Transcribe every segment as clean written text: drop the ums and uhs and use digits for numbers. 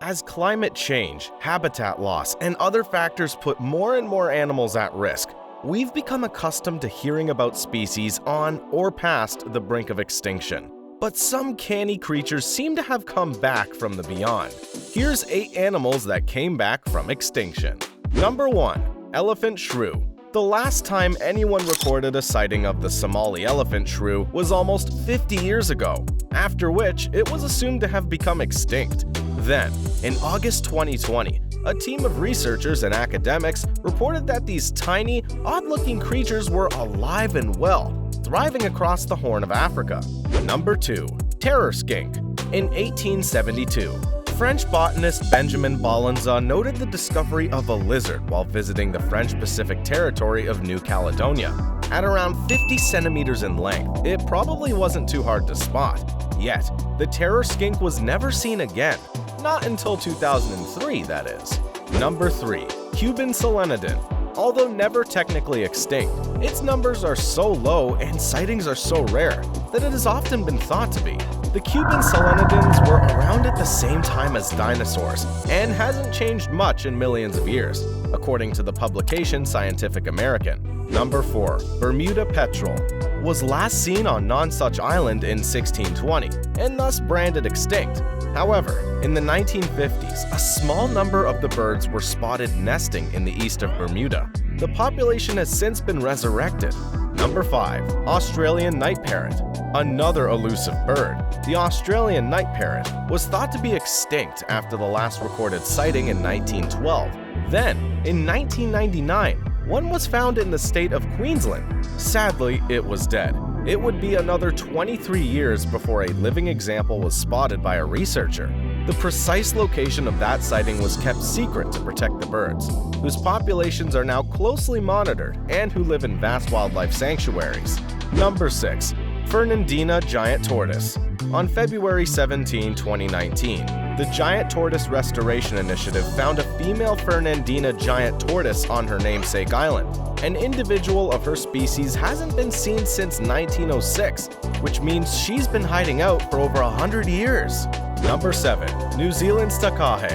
As climate change, habitat loss, and other factors put more and more animals at risk, we've become accustomed to hearing about species on or past the brink of extinction. But some canny creatures seem to have come back from the beyond. Here's 8 animals that came back from extinction. Number 1. Elephant shrew. The last time anyone recorded a sighting of the Somali elephant shrew was almost 50 years ago, after which it was assumed to have become extinct. Then, in August 2020, a team of researchers and academics reported that these tiny, odd-looking creatures were alive and well, thriving across the Horn of Africa. Number 2. Terror skink. In 1872, French botanist Benjamin Balanza noted the discovery of a lizard while visiting the French Pacific territory of New Caledonia. At around 50 centimeters in length, it probably wasn't too hard to spot. Yet, the terror skink was never seen again. Not until 2003, that is. Number 3. Cuban Solenodon. Although never technically extinct, its numbers are so low and sightings are so rare that it has often been thought to be. The Cuban Solenodons were around at the same time as dinosaurs and hasn't changed much in millions of years, according to the publication Scientific American. Number 4. Bermuda Petrel. Was last seen on Nonsuch Island in 1620 and thus branded extinct. However, in the 1950s, a small number of the birds were spotted nesting in the east of Bermuda. The population has since been resurrected. Number 5. Australian night parrot. Another elusive bird, the Australian night parrot was thought to be extinct after the last recorded sighting in 1912. Then, in 1999, one was found in the state of Queensland. Sadly, it was dead. It would be another 23 years before a living example was spotted by a researcher. The precise location of that sighting was kept secret to protect the birds, whose populations are now closely monitored and who live in vast wildlife sanctuaries. Number 6. Fernandina giant tortoise. On February 17, 2019, the Giant Tortoise Restoration Initiative found a female Fernandina giant tortoise on her namesake island. An individual of her species hasn't been seen since 1906, which means she's been hiding out for over 100 years. Number 7. New Zealand's Takahe.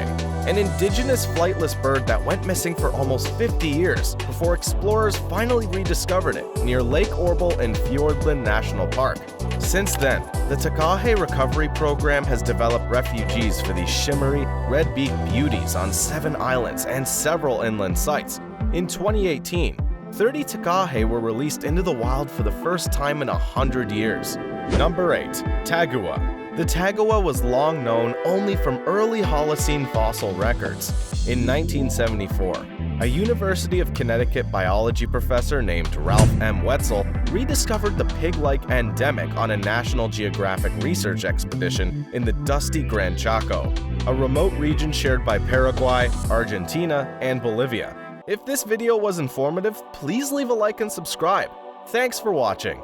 An indigenous flightless bird that went missing for almost 50 years before explorers finally rediscovered it near Lake Orville in Fiordland National Park. Since then, the Takahe Recovery Program has developed refugees for these shimmery, red-beaked beauties on 7 islands and several inland sites. In 2018, 30 Takahe were released into the wild for the first time in 100 years. Number 8. Tagua. The tagua was long known only from early Holocene fossil records. In 1974, a University of Connecticut biology professor named Ralph M. Wetzel rediscovered the pig-like endemic on a National Geographic research expedition in the dusty Gran Chaco, a remote region shared by Paraguay, Argentina, and Bolivia. If this video was informative, please leave a like and subscribe. Thanks for watching.